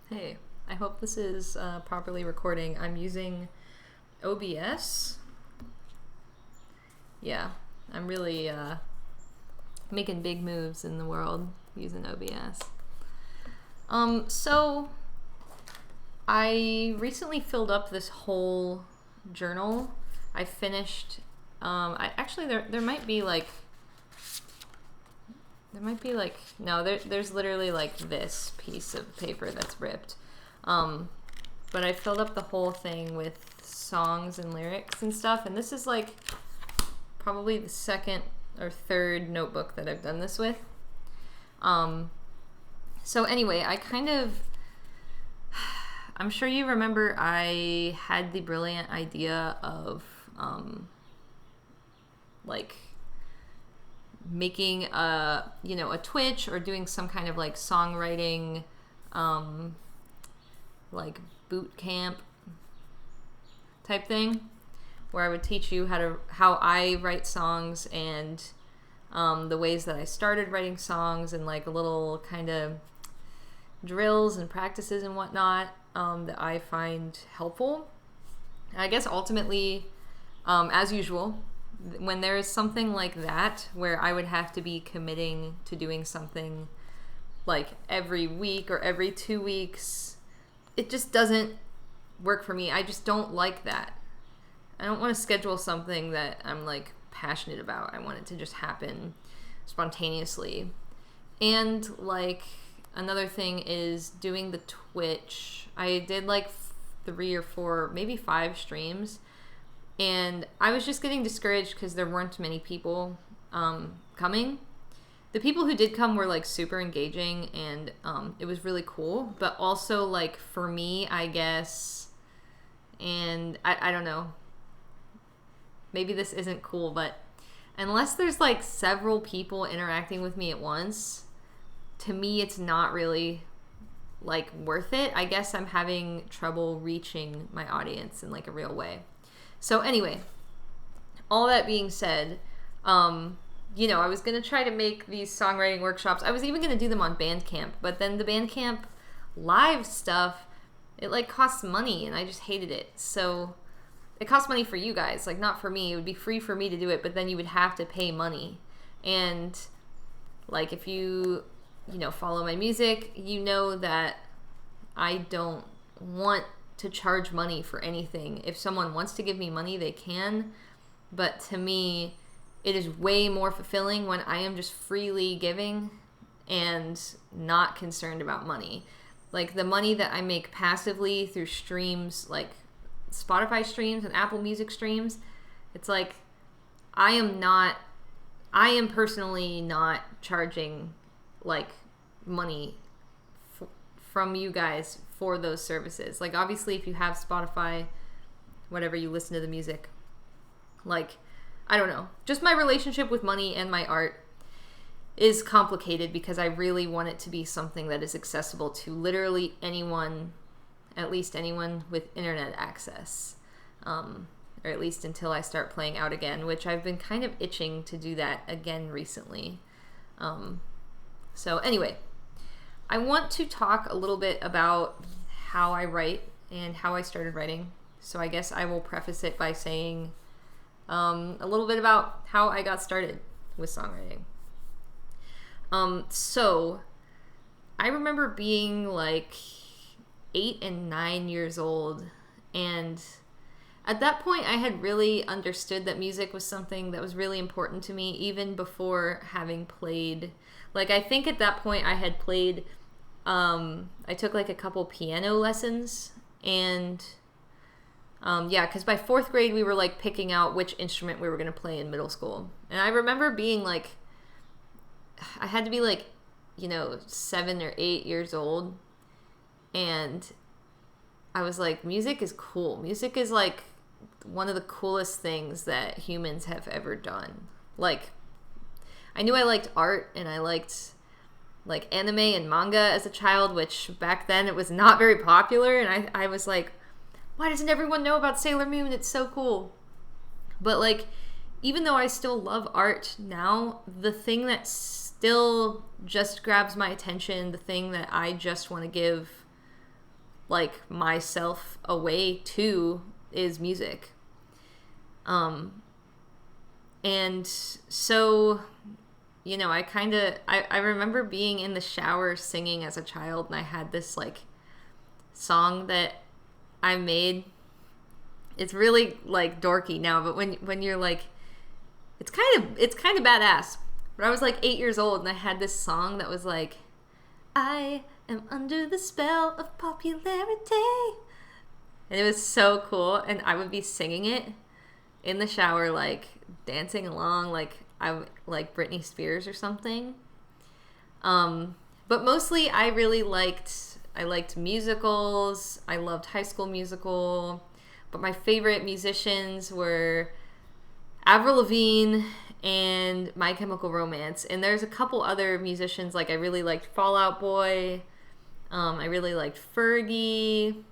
Hey, I hope this is properly recording. I'm using OBS. Yeah, I'm really making big moves in the world using OBS. So I recently filled up this whole journal. I finished. There might be like. No, there's literally like this piece of paper that's ripped. But I filled up the whole thing with songs and lyrics and stuff, and this is like probably the second or third notebook that I've done this with. So anyway, I'm sure you remember I had the brilliant idea of making a Twitch or doing some kind of like songwriting like boot camp type thing where I would teach you how I write songs and the ways that I started writing songs and like a little kind of drills and practices and whatnot that I find helpful. And I guess ultimately, as usual, when there is something like that where I would have to be committing to doing something like every week or every 2 weeks, it just doesn't work for me. I just don't like that. I don't want to schedule something that I'm like passionate about. I want it to just happen spontaneously. And like another thing is doing the Twitch. I did like 3 or 4, maybe 5 streams. And I was just getting discouraged because there weren't many people coming. The people who did come were like super engaging and it was really cool. But also like for me, I guess, and I don't know, maybe this isn't cool, but unless there's like several people interacting with me at once, to me it's not really like worth it. I guess I'm having trouble reaching my audience in like a real way. So anyway, all that being said, I was going to try to make these songwriting workshops. I was even going to do them on Bandcamp, but then the Bandcamp live stuff, it like costs money and I just hated it. So it costs money for you guys, like not for me. It would be free for me to do it, but then you would have to pay money. And like if you follow my music, you know that I don't want to charge money for anything. If someone wants to give me money, they can. But to me, it is way more fulfilling when I am just freely giving and not concerned about money. Like the money that I make passively through streams, like Spotify streams and Apple Music streams, it's like I am personally not charging like money from you guys for those services. Like obviously if you have Spotify, whatever, you listen to the music, like I don't know, just my relationship with money and my art is complicated because I really want it to be something that is accessible to literally anyone, at least anyone with internet access, or at least until I start playing out again, which I've been kind of itching to do that again recently. So anyway, I want to talk a little bit about how I write and how I started writing. So I guess I will preface it by saying a little bit about how I got started with songwriting. So I remember being like 8 and 9 years old, and at that point I had really understood that music was something that was really important to me even before having played. Like I think at that point I had played, I took like a couple piano lessons and because by 4th grade we were like picking out which instrument we were going to play in middle school. And I remember being like, I had to be like, 7 or 8 years old. And I was like, music is cool. Music is like one of the coolest things that humans have ever done. Like, I knew I liked art and I liked like anime and manga as a child, which back then it was not very popular. And I was like, why doesn't everyone know about Sailor Moon? It's so cool. But like, even though I still love art now, the thing that still just grabs my attention, the thing that I just want to give like myself away to is music. And so, you know, I remember being in the shower singing as a child, and I had this like song that I made. It's really like dorky now, but when you're like, it's kind of badass. But I was like 8 years old, and I had this song that was like, I am under the spell of popularity. And it was so cool, and I would be singing it in the shower, like dancing along, like Britney Spears or something. But mostly I liked musicals. I loved High School Musical, but my favorite musicians were Avril Lavigne and My Chemical Romance. And there's a couple other musicians, like I really liked Fall Out Boy. I really liked Fergie.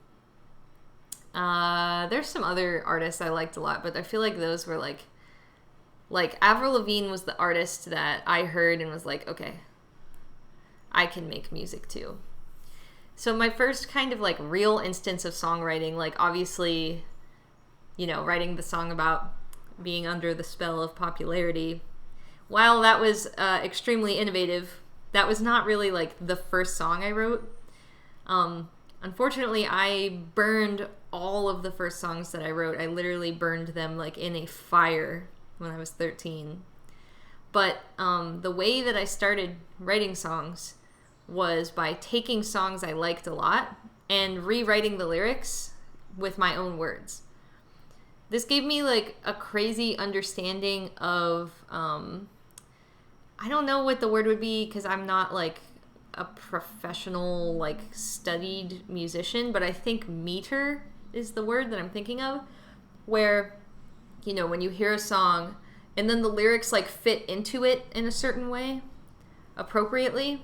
There's some other artists I liked a lot, but I feel like those were like Avril Lavigne was the artist that I heard and was like, okay, I can make music too. So my first kind of like real instance of songwriting, like obviously, you know, writing the song about being under the spell of popularity, while that was extremely innovative, that was not really like the first song I wrote. Unfortunately, I burned all of the first songs that I wrote. I literally burned them like in a fire when I was 13. But the way that I started writing songs was by taking songs I liked a lot and rewriting the lyrics with my own words. This gave me like a crazy understanding of, I don't know what the word would be because I'm not like a professional, like studied musician, but I think meter is the word that I'm thinking of, where, you know, when you hear a song and then the lyrics like fit into it in a certain way appropriately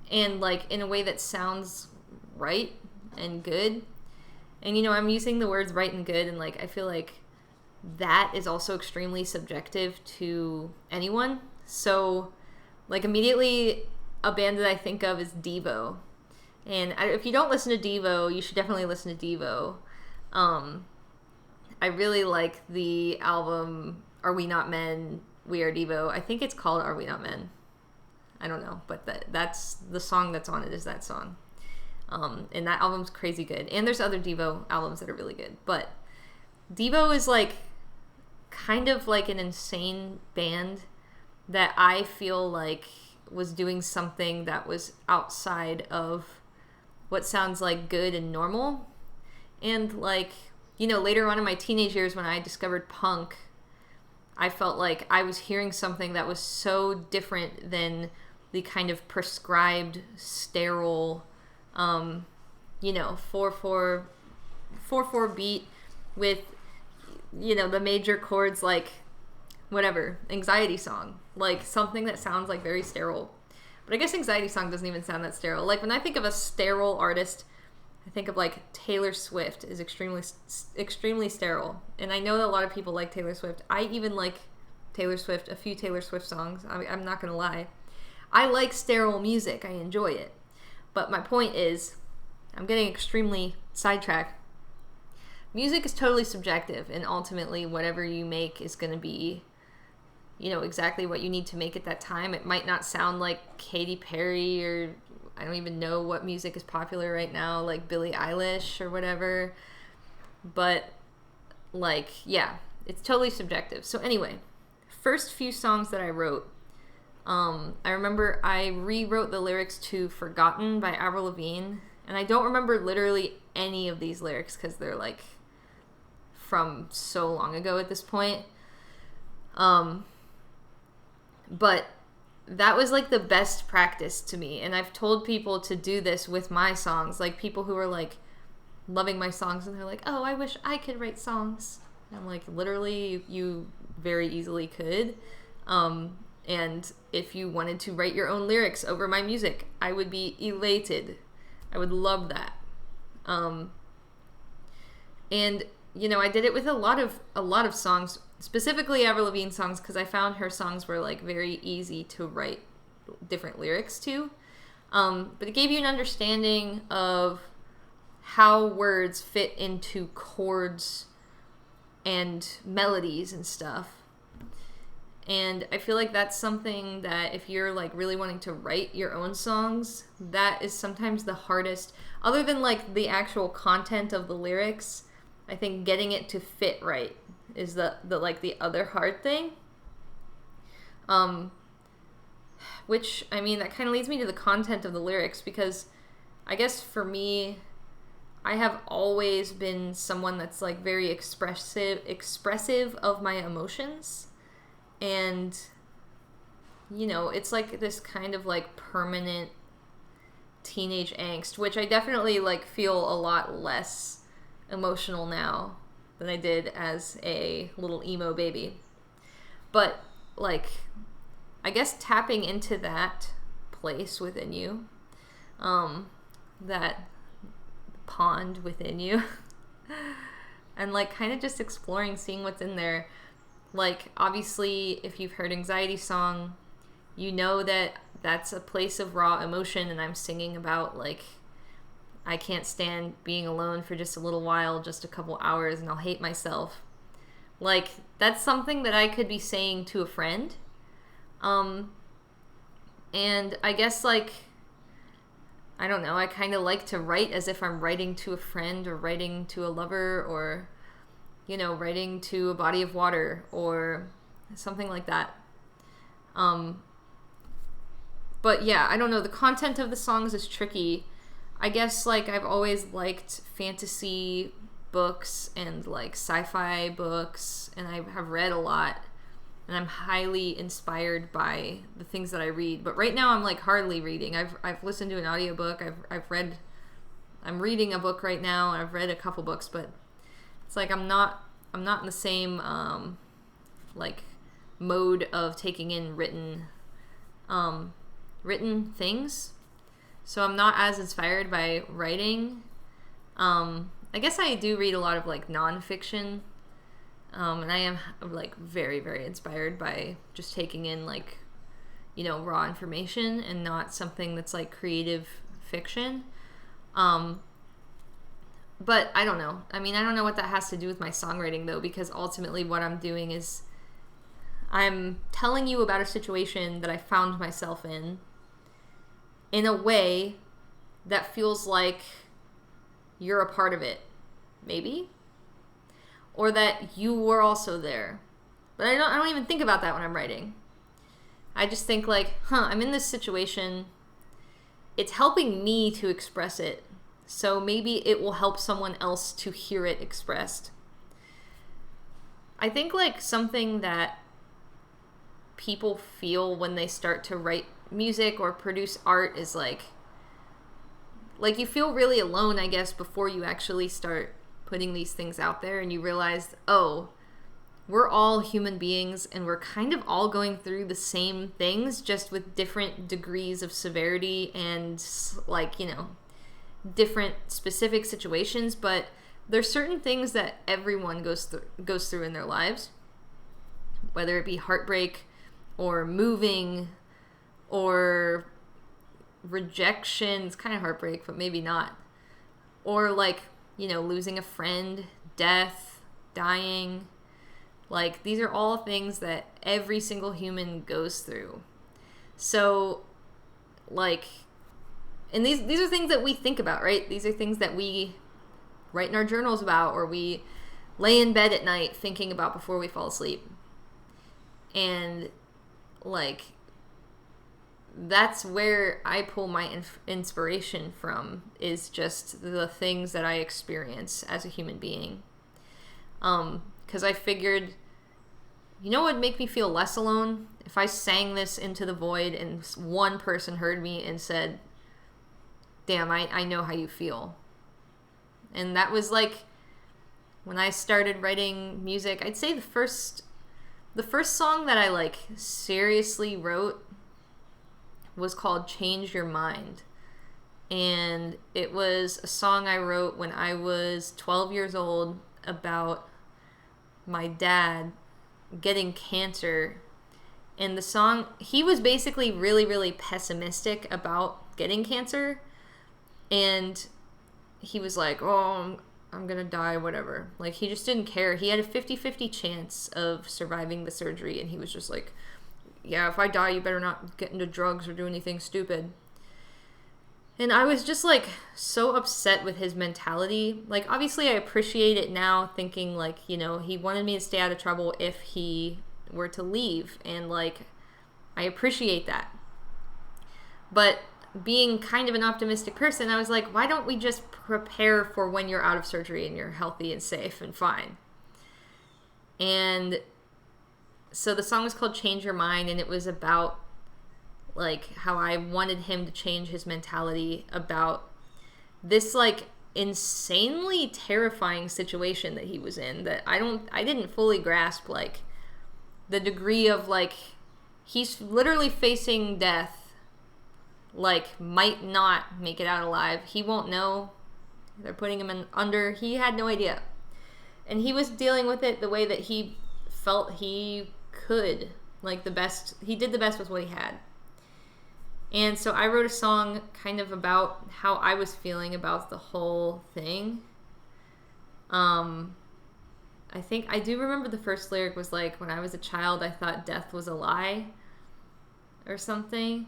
and like in a way that sounds right and good. And, you know, I'm using the words right and good, and like I feel like that is also extremely subjective to anyone. So like immediately a band that I think of is Devo. And if you don't listen to Devo, you should definitely listen to Devo. I really like the album Are We Not Men, We Are Devo. I think it's called Are We Not Men? I don't know, but that's the song that's on it is that song. And that album's crazy good. And there's other Devo albums that are really good. But Devo is like kind of like an insane band that I feel like was doing something that was outside of what sounds like good and normal. And like, you know, later on in my teenage years when I discovered punk, I felt like I was hearing something that was so different than the kind of prescribed sterile, you know, 4/4 beat with, you know, the major chords like whatever, Anxiety Song, like something that sounds like very sterile. But I guess Anxiety Song doesn't even sound that sterile. Like when I think of a sterile artist, I think of like Taylor Swift is extremely sterile. And I know that a lot of people like Taylor Swift. I even like Taylor Swift, a few Taylor Swift songs. I'm not going to lie. I like sterile music. I enjoy it. But my point is, I'm getting extremely sidetracked. Music is totally subjective, and ultimately whatever you make is going to be, you know, exactly what you need to make at that time. It might not sound like Katy Perry, or I don't even know what music is popular right now, like Billie Eilish or whatever. But like, yeah, it's totally subjective. So anyway, first few songs that I wrote, I remember I rewrote the lyrics to Forgotten by Avril Lavigne, and I don't remember literally any of these lyrics because they're like from so long ago at this point. But that was like the best practice to me, and I've told people to do this with my songs, like people who are like loving my songs and they're like, oh, I wish I could write songs. And I'm like, literally, you very easily could. And if you wanted to write your own lyrics over my music, I would be elated. I would love that. And you know, I did it with a lot of songs, specifically Avril Lavigne songs, because I found her songs were like very easy to write different lyrics to. But it gave you an understanding of how words fit into chords and melodies and stuff. And I feel like that's something that if you're like really wanting to write your own songs, that is sometimes the hardest. Other than like the actual content of the lyrics, I think getting it to fit right is the like the other hard thing. Which, I mean, that kind of leads me to the content of the lyrics, because I guess for me, I have always been someone that's like very expressive of my emotions. And, you know, it's like this kind of like permanent teenage angst, which I definitely like feel a lot less emotional now than I did as a little emo baby. But like, I guess tapping into that place within you, that pond within you, and like kind of just exploring, seeing what's in there. Like, obviously, if you've heard Anxiety Song, you know that that's a place of raw emotion, and I'm singing about, like, I can't stand being alone for just a little while, just a couple hours, and I'll hate myself. Like, that's something that I could be saying to a friend. And I guess, like, I don't know, I kind of like to write as if I'm writing to a friend or writing to a lover or, you know, writing to a body of water or something like that. But yeah, I don't know. The content of the songs is tricky. I guess, like, I've always liked fantasy books and, like, sci-fi books, and I have read a lot, and I'm highly inspired by the things that I read. But right now I'm, like, hardly reading. I've listened to an audiobook. I'm reading a book right now, and I've read a couple books, but it's like I'm not in the same like mode of taking in written things. So I'm not as inspired by writing. I guess I do read a lot of like nonfiction, and I am like very, very inspired by just taking in like, you know, raw information and not something that's like creative fiction. But I don't know. I mean, I don't know what that has to do with my songwriting, though, because ultimately what I'm doing is I'm telling you about a situation that I found myself in a way that feels like you're a part of it, maybe, or that you were also there. But I don't even think about that when I'm writing. I just think like, I'm in this situation. It's helping me to express it. So maybe it will help someone else to hear it expressed. I think like something that people feel when they start to write music or produce art is like you feel really alone, I guess, before you actually start putting these things out there, and you realize, oh, we're all human beings and we're kind of all going through the same things, just with different degrees of severity and like, you know, different specific situations. But there's certain things that everyone goes through in their lives, whether it be heartbreak or moving or rejection. It's kind of heartbreak, but maybe not. Or like, you know, losing a friend, death, dying. Like, these are all things that every single human goes through. So like, and these are things that we think about, right? These are things that we write in our journals about, or we lay in bed at night thinking about before we fall asleep. And like, that's where I pull my inspiration from, is just the things that I experience as a human being. Because I figured, you know what would make me feel less alone? If I sang this into the void and one person heard me and said, damn, I know how you feel. And that was like, when I started writing music, I'd say the first song that I like seriously wrote was called Change Your Mind. And it was a song I wrote when I was 12 years old about my dad getting cancer. And the song, he was basically really, really pessimistic about getting cancer. And he was like, oh, I'm gonna die, whatever. Like, he just didn't care. He had a 50-50 chance of surviving the surgery, and he was just like, yeah, if I die, you better not get into drugs or do anything stupid. And I was just, like, so upset with his mentality. Like, obviously I appreciate it now, thinking, like, you know, he wanted me to stay out of trouble if he were to leave. And, like, I appreciate that. But being kind of an optimistic person, I was like, why don't we just prepare for when you're out of surgery and you're healthy and safe and fine? And so the song was called Change Your Mind, and it was about, like, how I wanted him to change his mentality about this, like, insanely terrifying situation that he was in, that I didn't fully grasp, like, the degree of, like, he's literally facing death, like, might not make it out alive. He won't know. They're putting him under. He had no idea. And he was dealing with it the way that he felt he could. Like, he did the best with what he had. And so I wrote a song kind of about how I was feeling about the whole thing. I think I do remember the first lyric was like, when I was a child, I thought death was a lie or something.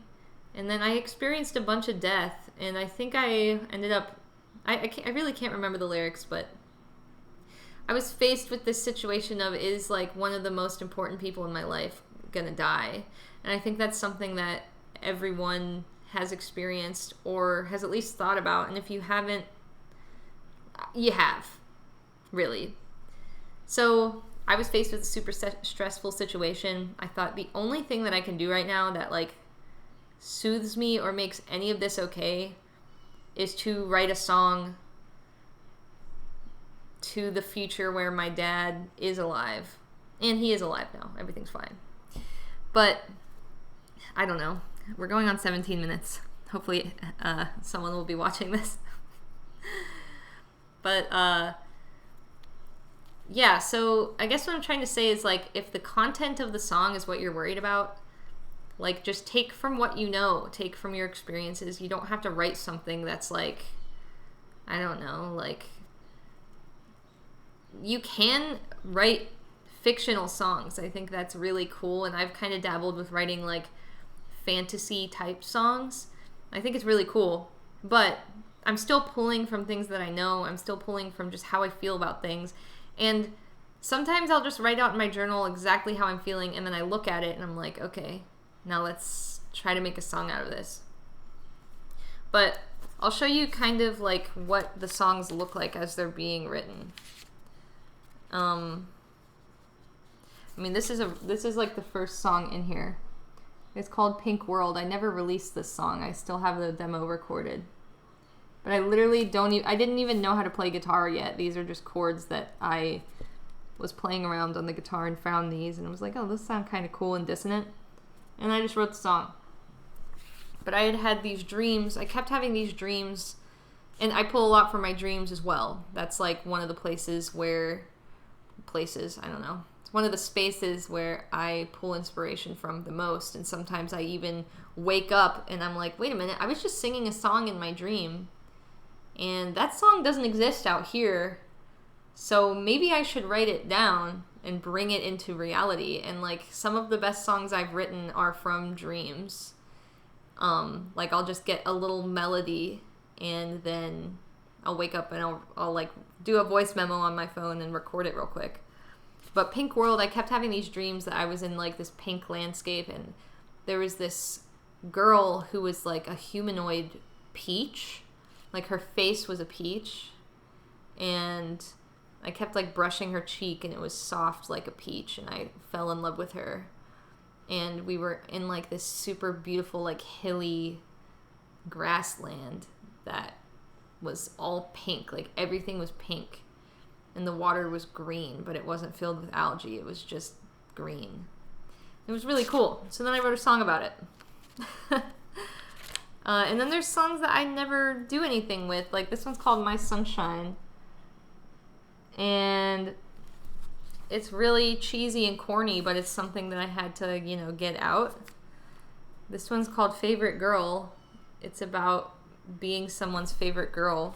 And then I experienced a bunch of death, and I think I ended up, I really can't remember the lyrics, but I was faced with this situation of, is, like, one of the most important people in my life gonna die? And I think that's something that everyone has experienced or has at least thought about. And if you haven't, you have, really. So I was faced with a super stressful situation. I thought the only thing that I can do right now that, like, soothes me or makes any of this okay is to write a song to the future where my dad is alive. And he is alive now. Everything's fine. But I don't know. We're going on 17 minutes. Hopefully someone will be watching this. But yeah, so I guess what I'm trying to say is, like, if the content of the song is what you're worried about, like, just take from what you know, take from your experiences. You don't have to write something that's, like, I don't know, like, you can write fictional songs. I think that's really cool, and I've kind of dabbled with writing, like, fantasy type songs. I think it's really cool, but I'm still pulling from things that I know. I'm still pulling from just how I feel about things, and sometimes I'll just write out in my journal exactly how I'm feeling, and then I look at it and I'm like, okay, now let's try to make a song out of this. But I'll show you kind of, like, what the songs look like as they're being written. I mean, this is like the first song in here. It's called Pink World. I never released this song. I still have the demo recorded. But I literally I didn't even know how to play guitar yet. These are just chords that I was playing around on the guitar and found these, and I was like, oh, this sounds kind of cool and dissonant. And I just wrote the song. But I had these dreams. I kept having these dreams, and I pull a lot from my dreams as well. That's, like, one of the I don't know. It's one of the spaces where I pull inspiration from the most. And sometimes I even wake up and I'm like, wait a minute, I was just singing a song in my dream, and that song doesn't exist out here. So maybe I should write it down and bring it into reality. And, like, some of the best songs I've written are from dreams. Like, I'll just get a little melody, and then I'll wake up and I'll like do a voice memo on my phone and record it real quick. But Pink World, I kept having these dreams that I was in, like, this pink landscape, and there was this girl who was, like, a humanoid peach. Like, her face was a peach, and I kept, like, brushing her cheek, and it was soft like a peach, and I fell in love with her. And we were in, like, this super beautiful, like, hilly grassland that was all pink. Like, everything was pink. And the water was green, but it wasn't filled with algae. It was just green. It was really cool. So then I wrote a song about it. And then there's songs that I never do anything with. Like, this one's called My Sunshine. And it's really cheesy and corny, but it's something that I had to, you know, get out. This one's called Favorite Girl. It's about being someone's favorite girl.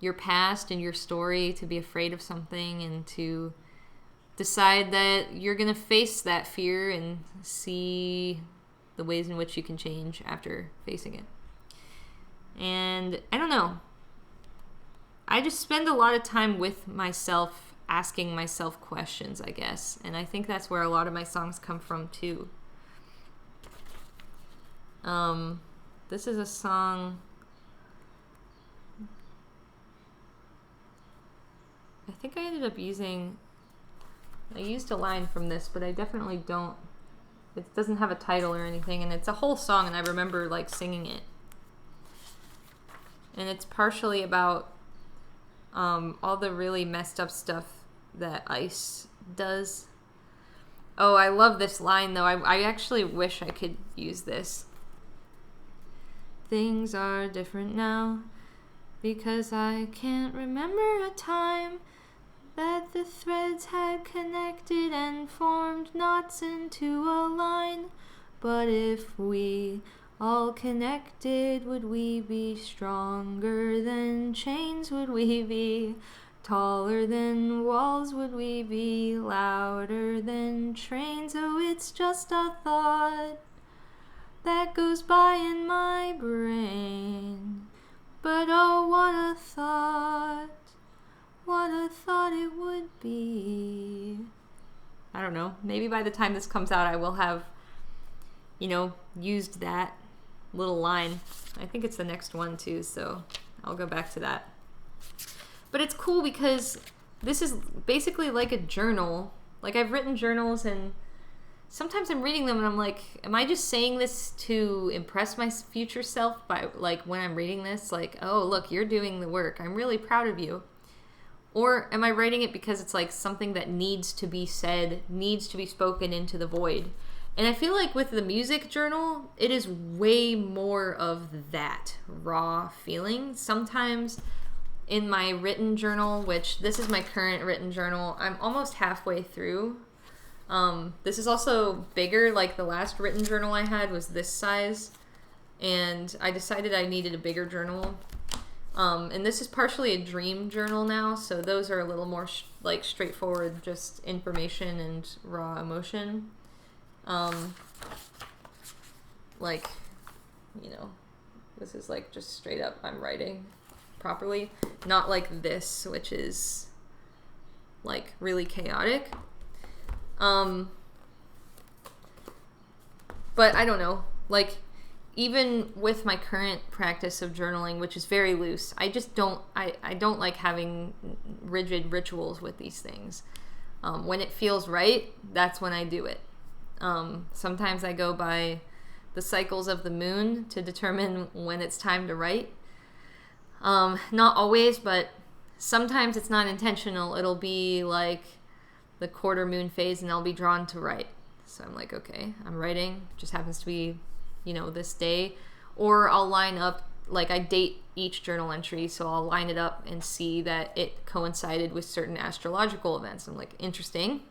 your past and your story, to be afraid of something, and to decide that you're going to face that fear and see the ways in which you can change after facing it. And I don't know. I just spend a lot of time with myself, asking myself questions, I guess. And I think that's where a lot of my songs come from, too. This is a song... I think I ended up using... I used a line from this, but I definitely don't... It doesn't have a title or anything, and it's a whole song, and I remember, like, singing it. And it's partially about all the really messed up stuff that ICE does. Oh, I love this line, though. I actually wish I could use this. Things are different now because I can't remember a time that the threads had connected and formed knots into a line. But if we all connected, would we be stronger than chains? Would we be taller than walls? Would we be louder than trains? Oh, it's just a thought that goes by in my brain. But oh, what a thought it would be. I don't know. Maybe by the time this comes out, I will have, used that little line. I think it's the next one too, so I'll go back to that. But it's cool because this is basically like a journal. Like, I've written journals, and sometimes I'm reading them and I'm like, am I just saying this to impress my future self by, like, when I'm reading this, like, oh, look, you're doing the work, I'm really proud of you? Or am I writing it because it's like something that needs to be said, needs to be spoken into the void? And I feel like with the music journal, it is way more of that raw feeling. Sometimes in my written journal, which this is my current written journal, I'm almost halfway through. This is also bigger. Like, the last written journal I had was this size, and I decided I needed a bigger journal. And this is partially a dream journal now, so those are a little more straightforward, just information and raw emotion. This is like just straight up I'm writing properly, not like this, which is like really chaotic. But I don't know, like, even with my current practice of journaling, which is very loose, I just don't, I don't like having rigid rituals with these things. When it feels right, that's when I do it. Sometimes I go by the cycles of the moon to determine when it's time to write. Not always, but sometimes it's not intentional. It'll be like the quarter moon phase and I'll be drawn to write. So I'm like, okay, I'm writing. Just happens to be, this day. Or I'll line up, like, I date each journal entry, so I'll line it up and see that it coincided with certain astrological events. I'm like, interesting.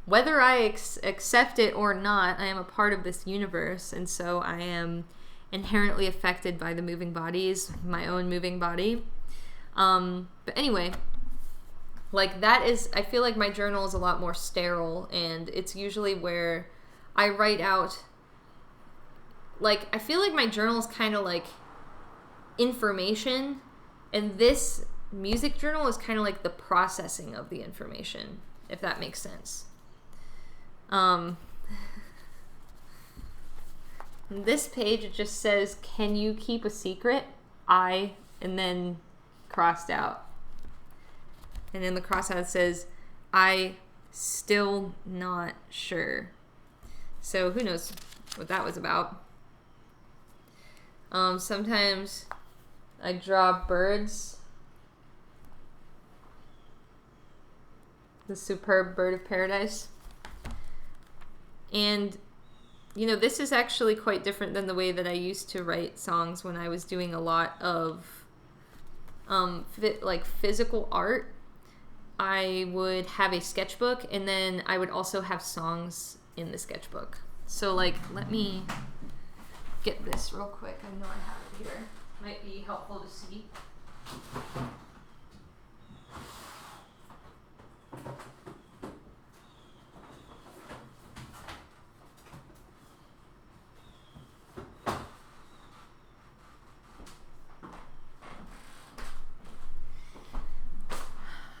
Whether I accept it or not, I am a part of this universe, and so I am inherently affected by the moving bodies, my own moving body. But anyway, like, that is, I feel like my journal is a lot more sterile, and it's usually where I write out, like, I feel like my journal is kind of like information, and this music journal is kind of like the processing of the information, if that makes sense. This page, it just says, can you keep a secret? And then crossed out. And then the cross out says, I still not sure. So who knows what that was about. Sometimes I draw birds. The superb bird of paradise. And, this is actually quite different than the way that I used to write songs when I was doing a lot of, physical art. I would have a sketchbook, and then I would also have songs in the sketchbook. So, let me get this real quick. I know I have it here. Might be helpful to see.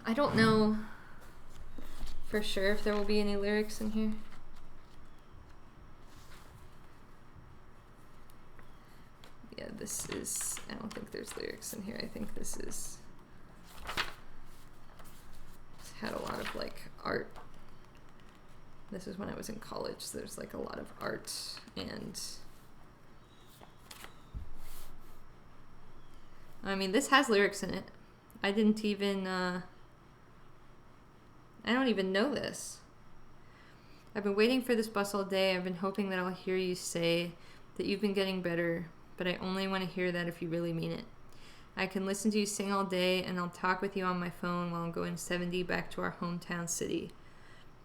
I don't know for sure if there will be any lyrics in here. Yeah, this is, I don't think there's lyrics in here. I think this is, it's had a lot of like art. This is when I was in college, so there's like a lot of art, and I mean, this has lyrics in it. I didn't even, I don't even know this. I've been waiting for this bus all day. I've been hoping that I'll hear you say that you've been getting better, but I only want to hear that if you really mean it. I can listen to you sing all day, and I'll talk with you on my phone while I'm going 70 back to our hometown city.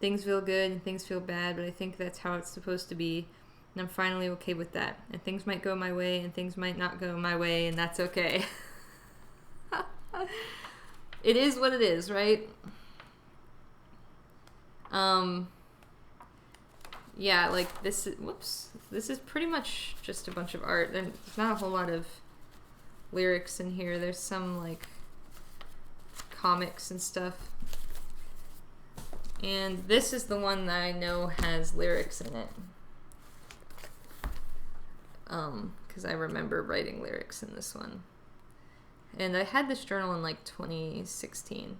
Things feel good and things feel bad, but I think that's how it's supposed to be, and I'm finally okay with that. And things might go my way, and things might not go my way, and that's okay. It is what it is, right? Yeah, like this is, whoops, this is pretty much just a bunch of art. There's not a whole lot of lyrics in here. There's some like comics and stuff. And this is the one that I know has lyrics in it. Because I remember writing lyrics in this one. And I had this journal in like 2016.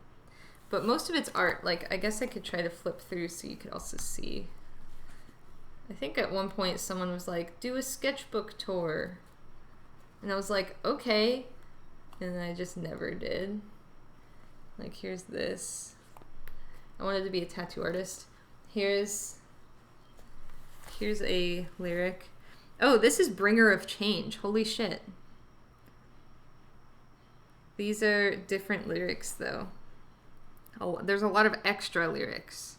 But most of it's art. Like, I guess I could try to flip through so you could also see. I think at one point someone was like, do a sketchbook tour. And I was like, okay. And I just never did. Like, here's this. I wanted to be a tattoo artist. Here's a lyric. Oh, this is Bringer of Change. Holy shit. These are different lyrics, though. Oh, there's a lot of extra lyrics.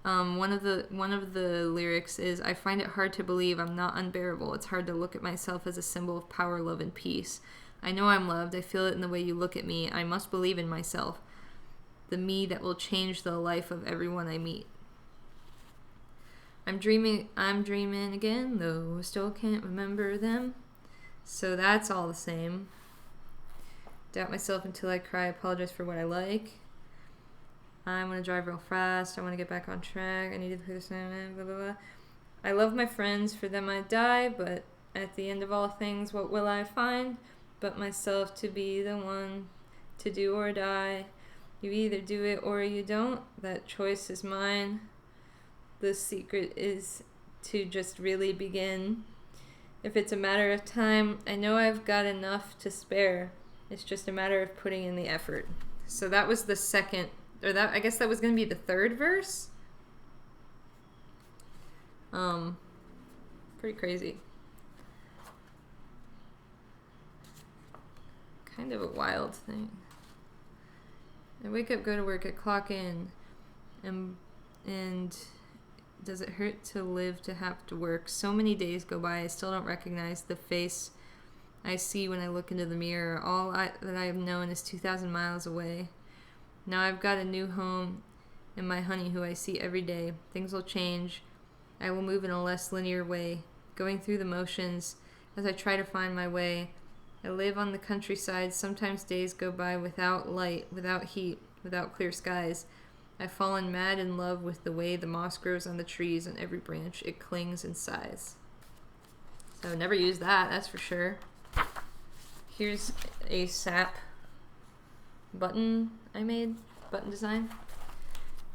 One of the lyrics is, I find it hard to believe I'm not unbearable. It's hard to look at myself as a symbol of power, love, and peace. I know I'm loved. I feel it in the way you look at me. I must believe in myself. The me that will change the life of everyone I meet. I'm dreaming again, though still can't remember them. So that's all the same. Doubt myself until I cry, apologize for what I like. I want to drive real fast. I want to get back on track. I need to put this in, blah, blah, blah. I love my friends. For them I die. But at the end of all things, what will I find? But myself to be the one to do or die. You either do it or you don't. That choice is mine. The secret is to just really begin. If it's a matter of time, I know I've got enough to spare. It's just a matter of putting in the effort. So that was the second, or that, I guess that was going to be the third verse. Pretty crazy. Kind of a wild thing. I wake up, go to work, I clock in, and does it hurt to live to have to work? So many days go by, I still don't recognize the face I see when I look into the mirror. All that I have known is 2,000 miles away. Now I've got a new home and my honey who I see every day. Things will change. I will move in a less linear way, going through the motions as I try to find my way. I live on the countryside. Sometimes days go by without light, without heat, without clear skies. I've fallen mad in love with the way the moss grows on the trees. On every branch it clings and sighs. So never use that, that's for sure. Here's a sap button I made, button design.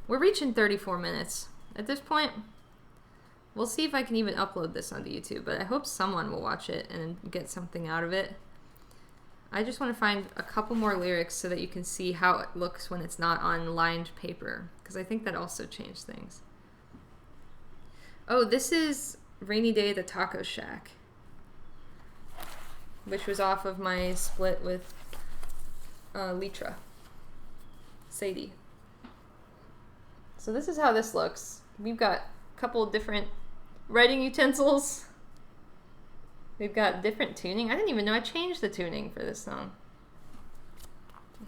We're reaching 34 minutes. At this point, we'll see if I can even upload this onto YouTube, but I hope someone will watch it and get something out of it. I just want to find a couple more lyrics so that you can see how it looks when it's not on lined paper, because I think that also changed things. Oh, this is Rainy Day at the Taco Shack, which was off of my split with Litra, Sadie. So this is how this looks. We've got a couple different writing utensils. We've got different tuning. I didn't even know I changed the tuning for this song.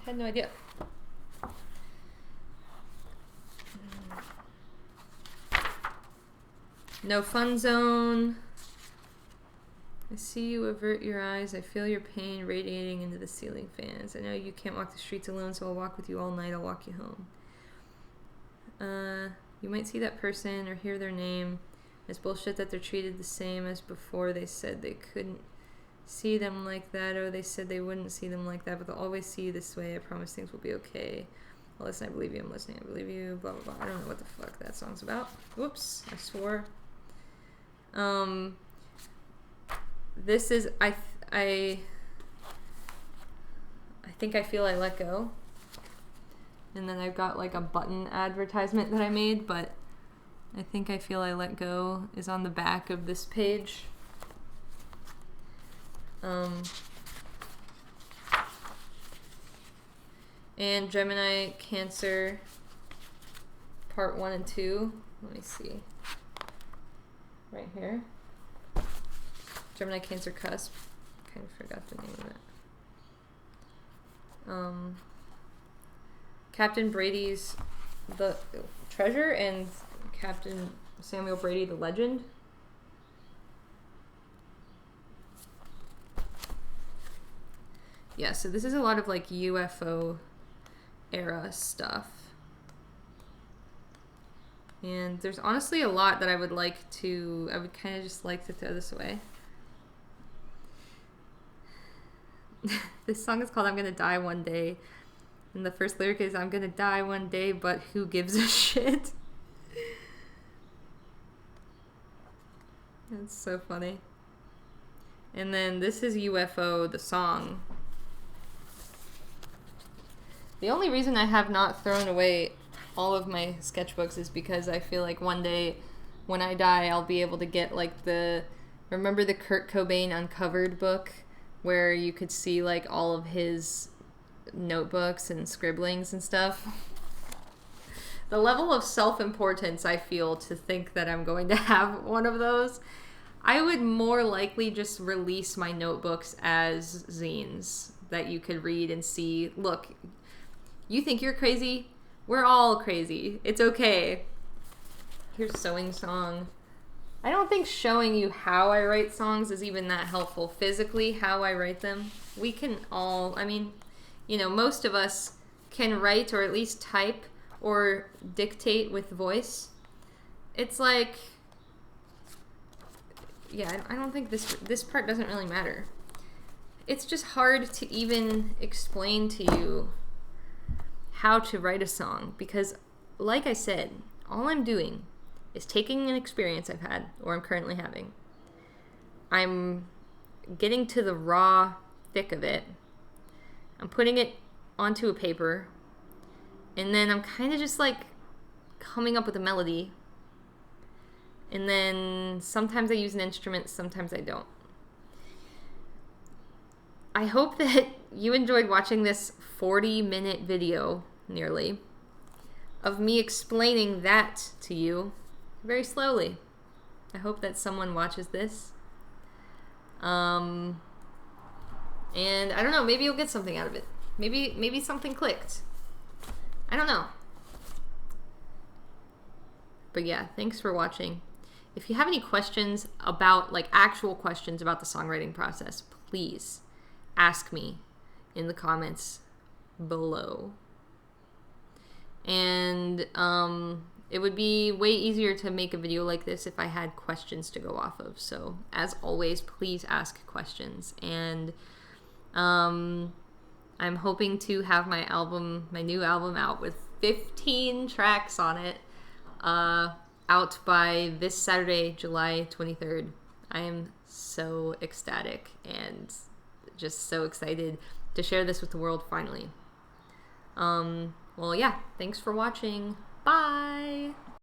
I had no idea. No fun zone. I see you avert your eyes. I feel your pain radiating into the ceiling fans. I know you can't walk the streets alone, so I'll walk with you all night. I'll walk you home. You might see that person or hear their name. It's bullshit that they're treated the same as before. They said they couldn't see them like that, or they said they wouldn't see them like that, but they'll always see you this way. I promise things will be okay. Well, listen, I believe you. I'm listening. I believe you. Blah, blah, blah. I don't know what the fuck that song's about. Whoops. I swore. This is, I think I feel I let go. And then I've got like a button advertisement that I made, but I think I feel I let go is on the back of this page. And Gemini Cancer part 1 and 2. Let me see. Right here. Gemini Cancer Cusp. Kind of forgot the name of it. Captain Brady's The Treasure and Captain Samuel Brady the Legend. Yeah, so this is a lot of like UFO era stuff. And there's honestly a lot that I would kind of just like to throw this away. This song is called I'm Gonna Die One Day. And the first lyric is, I'm gonna die one day, but who gives a shit? That's so funny. And then this is UFO, the song. The only reason I have not thrown away all of my sketchbooks is because I feel like one day when I die, I'll be able to get like remember the Kurt Cobain Uncovered book where you could see like all of his notebooks and scribblings and stuff? The level of self-importance I feel to think that I'm going to have one of those, I would more likely just release my notebooks as zines that you could read and see. Look, you think you're crazy? We're all crazy. It's okay. Here's Sewing Song. I don't think showing you how I write songs is even that helpful. Physically, how I write them. We can all, most of us can write or at least type or dictate with voice. It's like, yeah, I don't think this part doesn't really matter. It's just hard to even explain to you how to write a song because, like I said, all I'm doing is taking an experience I've had or I'm currently having. I'm getting to the raw thick of it. I'm putting it onto a paper, and then I'm kind of just like coming up with a melody. And then sometimes I use an instrument, sometimes I don't. I hope that you enjoyed watching this 40-minute video, nearly, of me explaining that to you very slowly. I hope that someone watches this. And I don't know, maybe you'll get something out of it. Maybe something clicked. I don't know. But yeah, thanks for watching. If you have any questions about, like, actual questions about the songwriting process, please ask me in the comments below. And it would be way easier to make a video like this if I had questions to go off of. So, as always, please ask questions. And I'm hoping to have my new album out with 15 tracks on it, out by this Saturday, July 23rd. I am so ecstatic and just so excited to share this with the world finally. Well, yeah, thanks for watching. Bye!